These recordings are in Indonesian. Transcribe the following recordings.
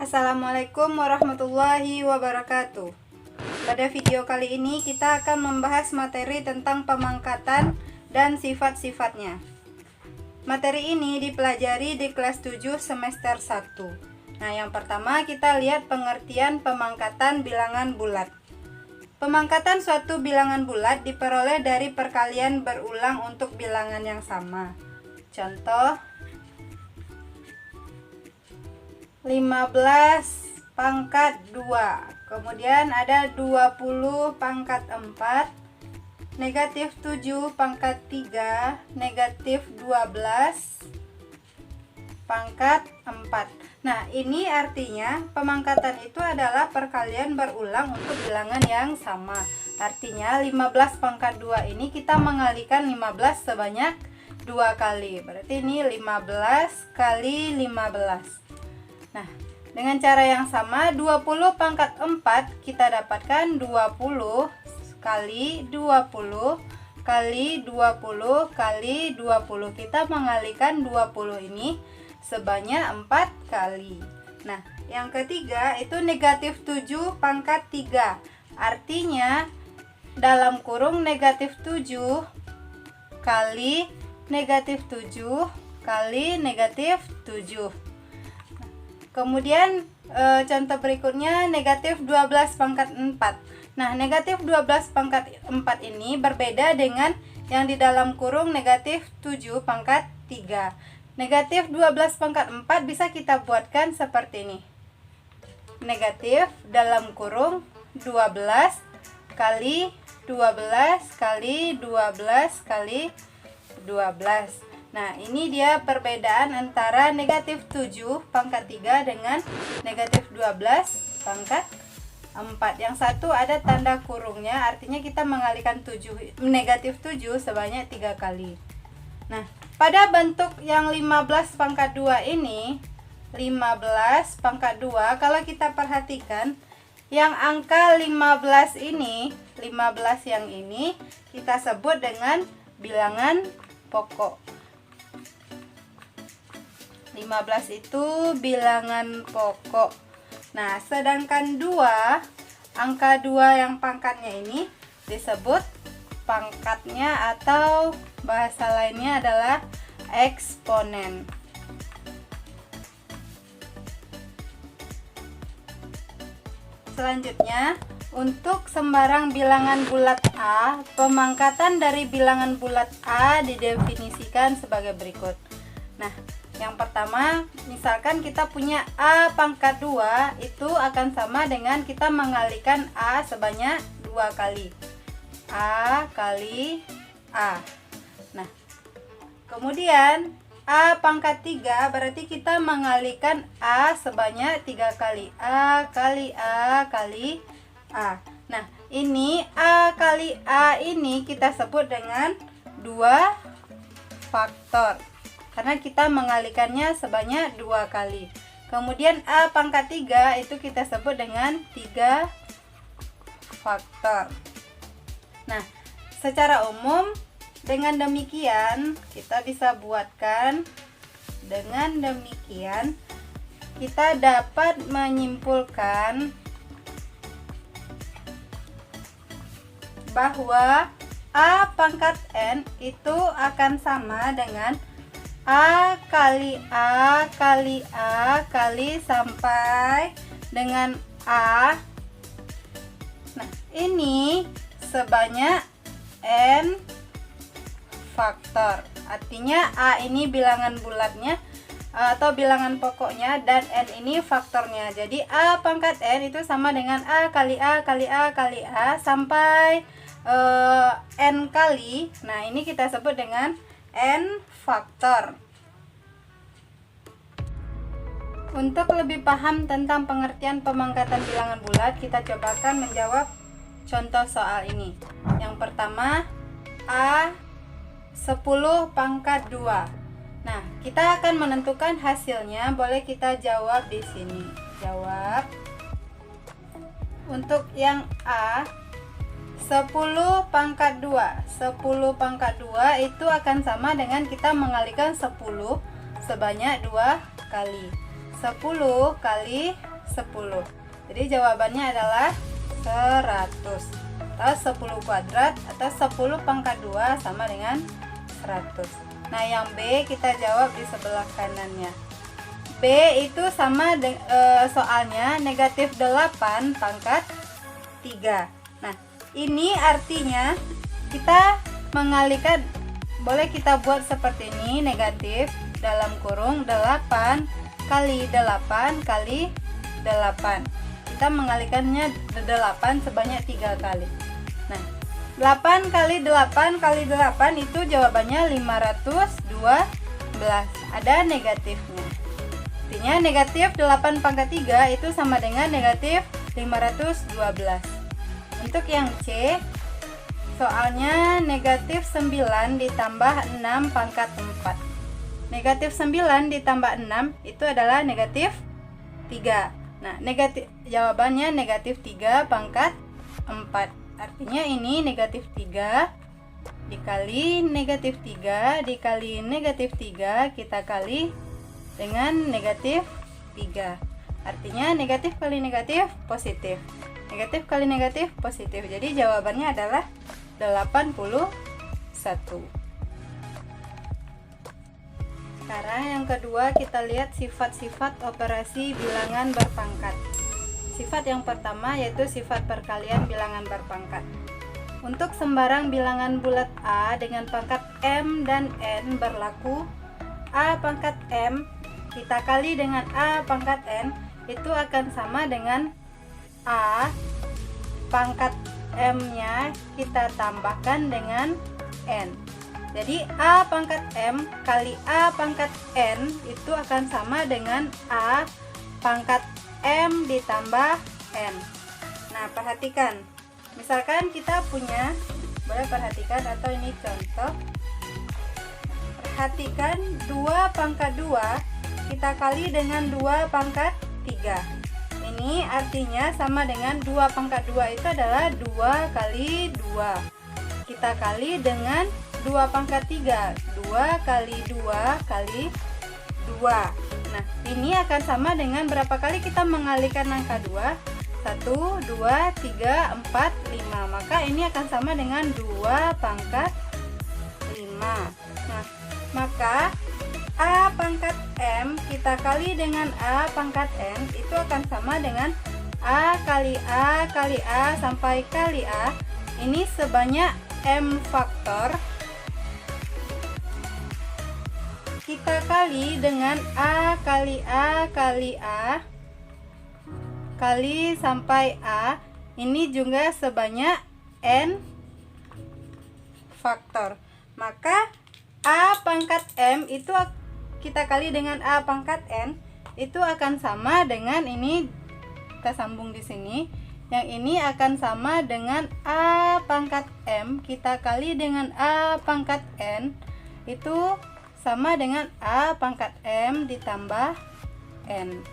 Assalamualaikum warahmatullahi wabarakatuh. Pada video kali ini kita akan membahas materi tentang pemangkatan dan sifat-sifatnya. Materi ini dipelajari di kelas 7 semester 1. Nah, yang pertama kita lihat pengertian pemangkatan bilangan bulat. Pemangkatan suatu bilangan bulat diperoleh dari perkalian berulang untuk bilangan yang sama. Contoh 15 pangkat 2, kemudian ada 20 pangkat 4, negatif 7 pangkat 3, negatif 12 pangkat 4. Nah, ini artinya pemangkatan itu adalah perkalian berulang untuk bilangan yang sama. Artinya 15 pangkat 2 ini kita mengalikan 15 sebanyak 2 kali. Berarti ini 15 kali 15. Nah, dengan cara yang sama 20 pangkat 4 kita dapatkan 20 kali 20 kali 20 kali 20. Kita mengalikan 20 ini sebanyak 4 kali. Nah, yang ketiga itu negatif 7 pangkat 3. Artinya dalam kurung negatif 7 kali negatif 7 kali negatif 7. Kemudian contoh berikutnya negatif 12 pangkat 4. Nah, negatif 12 pangkat 4 ini berbeda dengan yang di dalam kurung negatif 7 pangkat 3. Negatif 12 pangkat 4 bisa kita buatkan seperti ini. Negatif dalam kurung 12 kali 12 kali 12 kali 12. Nah, ini dia perbedaan antara negatif 7 pangkat 3 dengan negatif 12 pangkat 4. Yang satu ada tanda kurungnya, artinya kita mengalikan negatif 7 sebanyak 3 kali. Nah, pada bentuk yang 15 pangkat 2 ini, 15 pangkat 2, kalau kita perhatikan, yang angka 15 ini, 15 yang ini, kita sebut dengan bilangan pokok. 15 itu bilangan pokok. Nah, sedangkan 2, angka 2 yang pangkatnya ini disebut pangkatnya atau bahasa lainnya adalah eksponen. Selanjutnya, untuk sembarang bilangan bulat A, pemangkatan dari bilangan bulat A didefinisikan sebagai berikut. Nah, yang pertama, misalkan kita punya A pangkat 2, itu akan sama dengan kita mengalikan A sebanyak 2 kali. A kali A. Nah, kemudian A pangkat 3 berarti kita mengalikan A sebanyak 3 kali. A kali A kali A. Nah, ini A kali A ini kita sebut dengan 2 faktor. Karena kita mengalikannya sebanyak 2 kali. Kemudian A pangkat 3 itu kita sebut dengan 3 faktor. Nah, secara umum dengan demikian kita bisa buatkan, dengan demikian kita dapat menyimpulkan bahwa A pangkat N itu akan sama dengan A kali A kali A kali sampai dengan A. Nah, ini sebanyak N faktor. Artinya A ini bilangan bulatnya atau bilangan pokoknya dan N ini faktornya. Jadi A pangkat N itu sama dengan A kali A kali A kali A sampai N kali. Nah, ini kita sebut dengan N faktor. Untuk lebih paham tentang pengertian pemangkatan bilangan bulat, kita cobakan menjawab contoh soal ini. Yang pertama, A 10 pangkat 2. Nah, kita akan menentukan hasilnya. Boleh kita jawab di sini. Jawab. Untuk yang A 10 pangkat 2. 10 pangkat 2 itu akan sama dengan kita mengalikan 10 sebanyak 2 kali. 10 kali 10. Jadi jawabannya adalah 100. Atau 10 kuadrat atau 10 pangkat 2 sama dengan 100. Nah, yang B kita jawab di sebelah kanannya. B itu sama soalnya negatif 8 pangkat 3. Nah, ini artinya kita mengalihkan, boleh kita buat seperti ini, negatif dalam kurung 8 kali 8 kali 8. Kita mengalihkannya 8 sebanyak 3 kali. Nah, 8 kali 8 kali 8 itu jawabannya 512. Ada negatifnya. Artinya negatif 8 pangkat 3 itu sama dengan negatif 512. Untuk yang C, soalnya negatif 9 ditambah 6 pangkat 4. Negatif 9 ditambah 6 itu adalah negatif 3. Nah, jawabannya negatif 3 pangkat 4. Artinya ini negatif 3 dikali negatif 3 dikali negatif 3 kita kali dengan negatif 3. Artinya negatif kali negatif positif. Negatif kali negatif positif. Jadi jawabannya adalah 81. Sekarang yang kedua kita lihat sifat-sifat operasi bilangan berpangkat. Sifat yang pertama yaitu sifat perkalian bilangan berpangkat. Untuk sembarang bilangan bulat A dengan pangkat M dan N berlaku A pangkat M kita kali dengan A pangkat N itu akan sama dengan A pangkat M-nya kita tambahkan dengan N. Jadi A pangkat M kali A pangkat N itu akan sama dengan A pangkat M ditambah N. Nah, perhatikan. Misalkan kita punya, boleh perhatikan atau ini contoh. Perhatikan 2 pangkat 2 kita kali dengan 2 pangkat 3. Ini artinya sama dengan 2 pangkat 2 itu adalah 2 kali 2. Kita kali dengan 2 pangkat 3. 2 kali 2 kali 2. Nah, ini akan sama dengan berapa kali kita mengalihkan angka 2? 1, 2, 3, 4, 5. Maka ini akan sama dengan 2 pangkat 5. Nah, maka A pangkat M kita kali dengan A pangkat N itu akan sama dengan A kali A kali A sampai kali A. Ini sebanyak M faktor kita kali dengan A kali A kali A kali sampai A. Ini juga sebanyak N faktor. Maka A pangkat M itu kita kali dengan A pangkat N itu akan sama dengan ini, kita sambung di sini. Yang ini akan sama dengan A pangkat M kita kali dengan A pangkat N itu sama dengan A pangkat M ditambah N.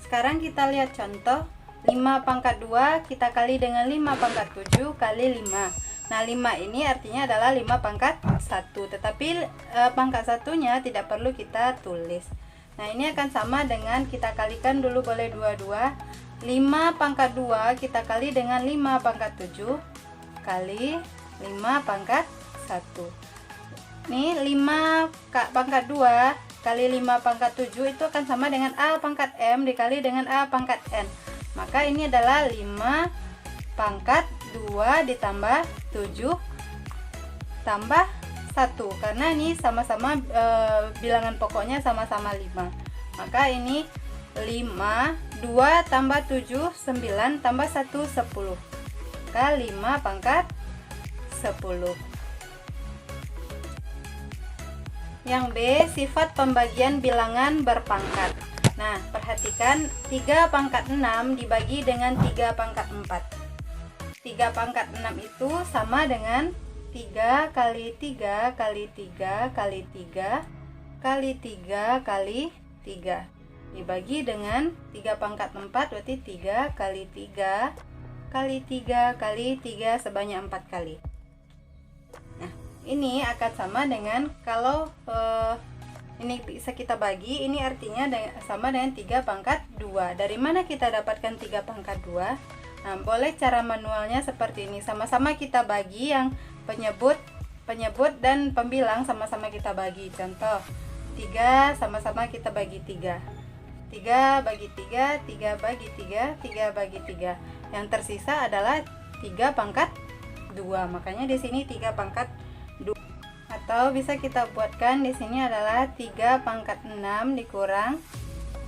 Sekarang kita lihat contoh 5 pangkat 2 kita kali dengan 5 pangkat 7 kali 5. Nah, 5 ini artinya adalah 5 pangkat 1, tetapi pangkat satunya tidak perlu kita tulis. Nah, ini akan sama dengan kita kalikan dulu, boleh 2, 5 pangkat 2 kita kali dengan 5 pangkat 7 kali 5 pangkat 1. Nih, 5 pangkat 2 kali 5 pangkat 7 itu akan sama dengan A pangkat M dikali dengan A pangkat N. Maka ini adalah 5 pangkat 2 ditambah 7 tambah 1, karena ini sama-sama bilangan pokoknya sama-sama 5. Maka ini 5, 2 tambah 7, 9 tambah 1, 10. Maka 5 pangkat 10. Yang B, sifat pembagian bilangan berpangkat. Nah, perhatikan 3 pangkat 6 dibagi dengan 3 pangkat 4. 3 pangkat 6 itu sama dengan 3 kali 3 kali 3 kali 3 kali 3 kali 3 dibagi dengan 3 pangkat 4, berarti 3 kali 3 kali 3 kali 3 sebanyak 4 kali. Nah, ini akan sama dengan kalau ini bisa kita bagi, ini artinya sama dengan 3 pangkat 2. Dari mana kita dapatkan 3 pangkat 2? Nah, boleh cara manualnya seperti ini. Sama-sama kita bagi, yang penyebut dan pembilang sama-sama kita bagi. Contoh, 3 sama-sama kita bagi 3. 3 bagi 3, 3 bagi 3, 3 bagi 3. Yang tersisa adalah 3 pangkat 2. Makanya di sini 3 pangkat 2. Atau bisa kita buatkan di sini adalah 3 pangkat 6 dikurang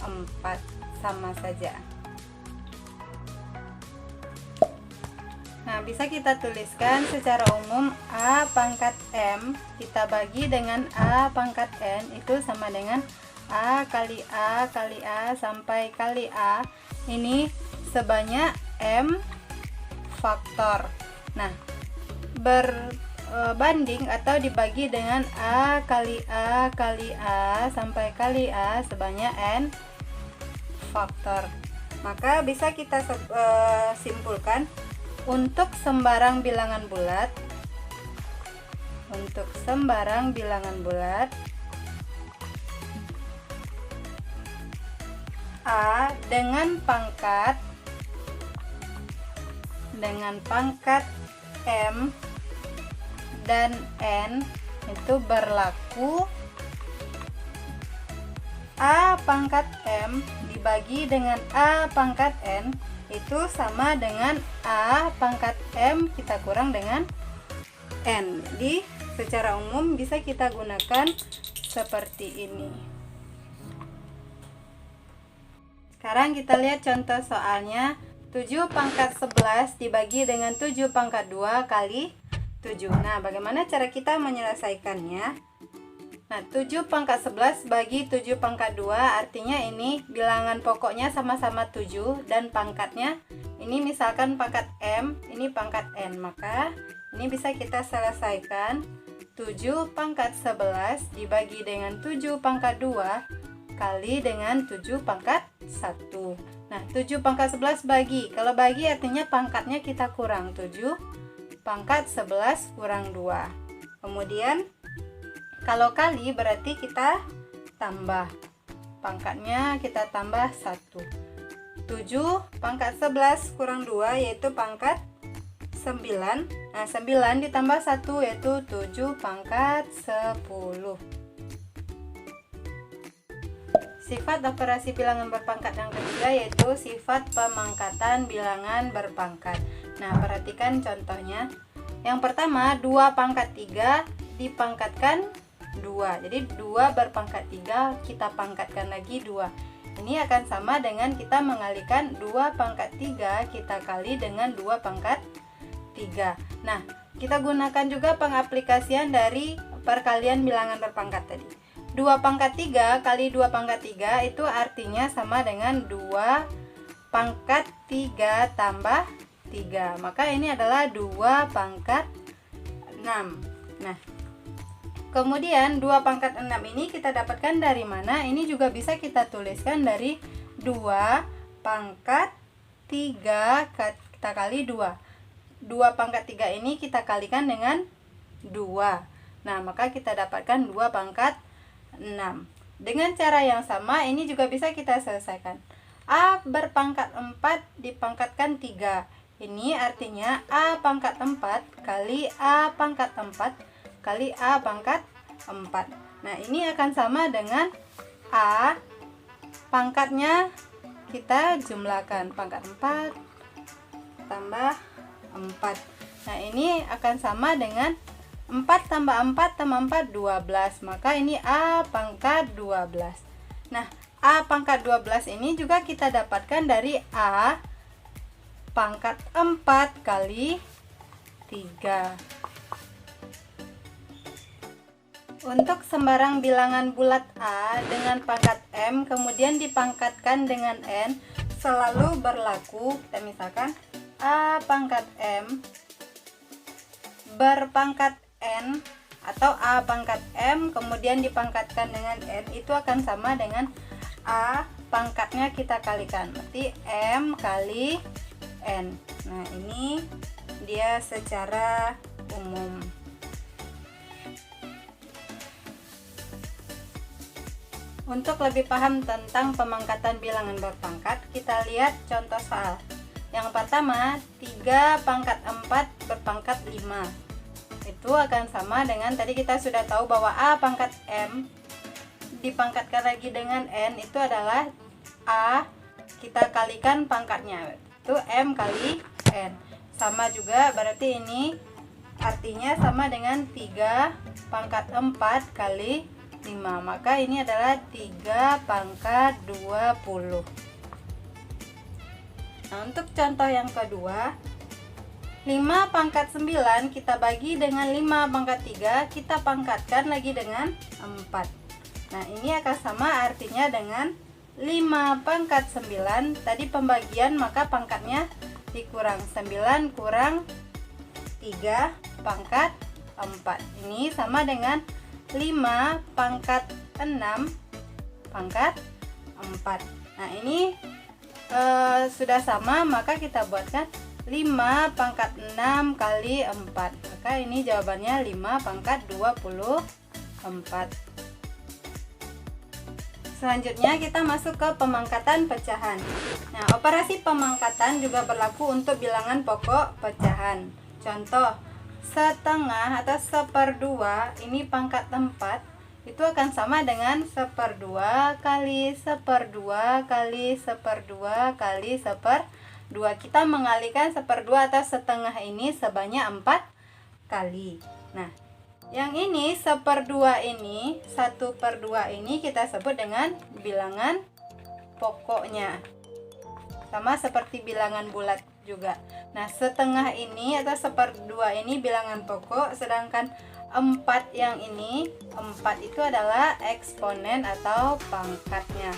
4, sama saja. Nah, bisa kita tuliskan secara umum A pangkat M kita bagi dengan A pangkat N itu sama dengan A kali A kali A sampai kali A. Ini sebanyak M faktor. Nah, berbanding atau dibagi dengan A kali A kali A sampai kali A sebanyak N faktor. Maka bisa kita simpulkan, untuk sembarang bilangan bulat, A dengan pangkat M dan N itu berlaku A pangkat M dibagi dengan A pangkat N itu sama dengan A pangkat M kita kurang dengan N. Jadi secara umum bisa kita gunakan seperti ini. Sekarang kita lihat contoh soalnya. 7 pangkat 11 dibagi dengan 7 pangkat 2 kali 7. Nah, bagaimana cara kita menyelesaikannya? Nah, 7 pangkat 11 bagi 7 pangkat 2 artinya ini bilangan pokoknya sama-sama 7 dan pangkatnya ini misalkan pangkat M, ini pangkat N. Maka ini bisa kita selesaikan. 7 pangkat 11 dibagi dengan 7 pangkat 2 kali dengan 7 pangkat 1. Nah, 7 pangkat 11 bagi. Kalau bagi artinya pangkatnya kita kurang. 7 pangkat 11 kurang 2. Kemudian kalau kali berarti kita tambah. Pangkatnya kita tambah 1. 7 pangkat 11 kurang 2 yaitu pangkat 9. Nah, 9 ditambah 1 yaitu 7 pangkat 10. Sifat operasi bilangan berpangkat yang ketiga yaitu sifat pemangkatan bilangan berpangkat. Nah, perhatikan contohnya. Yang pertama, 2 pangkat 3 dipangkatkan 2. Jadi 2 berpangkat 3 kita pangkatkan lagi 2. Ini akan sama dengan kita mengalikan 2 pangkat 3 kita kali dengan 2 pangkat 3. Nah, kita gunakan juga pengaplikasian dari perkalian bilangan berpangkat tadi. 2 pangkat 3 kali 2 pangkat 3 itu artinya sama dengan 2 pangkat 3 tambah 3. Maka ini adalah 2 pangkat 6. Nah, kemudian 2 pangkat 6 ini kita dapatkan dari mana? Ini juga bisa kita tuliskan dari 2 pangkat 3 kita kali 2. 2 pangkat 3 ini kita kalikan dengan 2. Nah, maka kita dapatkan 2 pangkat 6. Dengan cara yang sama, ini juga bisa kita selesaikan. A berpangkat 4 dipangkatkan 3. Ini artinya A pangkat 4 kali A pangkat 4 kali A pangkat 4. Nah, ini akan sama dengan A pangkatnya kita jumlahkan, pangkat 4 tambah 4. Nah, ini akan sama dengan 4 tambah 4 tambah 4 12. Maka ini A pangkat 12. Nah, A pangkat 12 ini juga kita dapatkan dari A pangkat 4 kali 3. Untuk sembarang bilangan bulat A dengan pangkat M kemudian dipangkatkan dengan N selalu berlaku. Kita misalkan A pangkat M berpangkat N atau A pangkat M kemudian dipangkatkan dengan N itu akan sama dengan A pangkatnya kita kalikan, berarti M kali N. Nah, ini dia secara umum. Untuk lebih paham tentang pemangkatan bilangan berpangkat, kita lihat contoh soal. Yang pertama, 3 pangkat 4 berpangkat 5. Itu akan sama dengan tadi kita sudah tahu bahwa A pangkat M dipangkatkan lagi dengan N, itu adalah A kita kalikan pangkatnya, itu M kali N. Sama juga berarti ini artinya sama dengan 3 pangkat 4 kali 5, maka ini adalah 3 pangkat 20. Nah, untuk contoh yang kedua, 5 pangkat 9 kita bagi dengan 5 pangkat 3, kita pangkatkan lagi dengan 4. Nah, ini akan sama artinya dengan 5 pangkat 9, tadi pembagian maka pangkatnya dikurang, 9 kurang 3 pangkat 4. Ini sama dengan 5 pangkat 6 pangkat 4. Nah, ini sudah sama, maka kita buatkan 5 pangkat 6 kali 4. Maka ini jawabannya 5 pangkat 24. Selanjutnya kita masuk ke pemangkatan pecahan. Nah, operasi pemangkatan juga berlaku untuk bilangan pokok pecahan. Contoh, setengah atau 1/2 ini pangkat 4, itu akan sama dengan 1/2 kali 1/2 kali 1/2 kali 1/2. Kita mengalihkan 1/2 atau setengah ini sebanyak 4 kali. Nah, yang ini 1/2 ini, 1/2 ini kita sebut dengan bilangan pokoknya. Sama seperti bilangan bulat juga. Nah, setengah ini atau 1/2 ini bilangan pokok, sedangkan 4 yang ini, 4 itu adalah eksponen atau pangkatnya.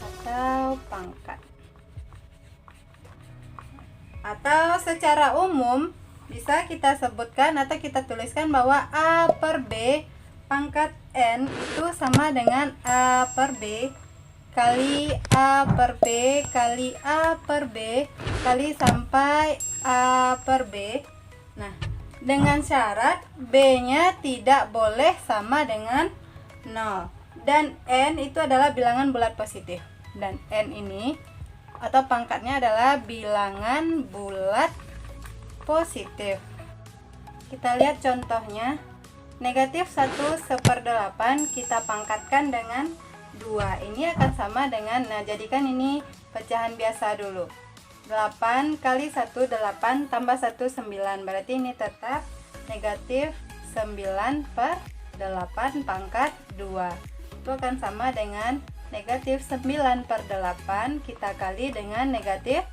Atau pangkat. Atau secara umum bisa kita sebutkan atau kita tuliskan bahwa A per B pangkat N itu sama dengan A per B kali A per B kali A per B kali sampai A per B. Nah, dengan syarat B-nya tidak boleh sama dengan 0. Dan N itu adalah bilangan bulat positif. Dan N ini atau pangkatnya adalah bilangan bulat positif. Kita lihat contohnya. Negatif 1/8 kita pangkatkan dengan 2. Ini akan sama dengan, nah jadikan ini pecahan biasa dulu. 8 kali 1 8 tambah 1 9. Berarti ini tetap negatif 9/8 pangkat 2. Itu akan sama dengan negatif 9/8 kita kali dengan negatif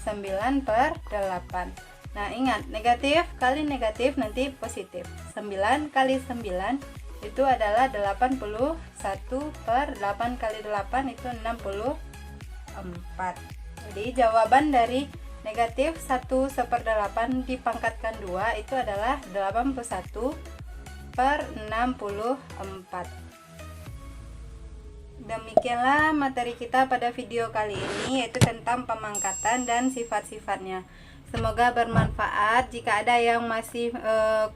9/8. Nah, ingat, negatif kali negatif nanti positif. 9 kali 9 itu adalah 81 per 8 kali 8 itu 64. Jadi jawaban dari negatif 1/8 dipangkatkan 2 itu adalah 81 per 64. Demikianlah materi kita pada video kali ini, yaitu tentang pemangkatan dan sifat-sifatnya. Semoga bermanfaat. Jika ada yang masih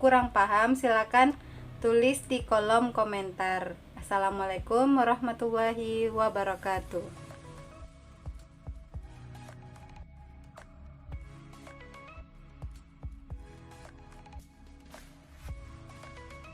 kurang paham, silakan tulis di kolom komentar. Assalamualaikum warahmatullahi wabarakatuh.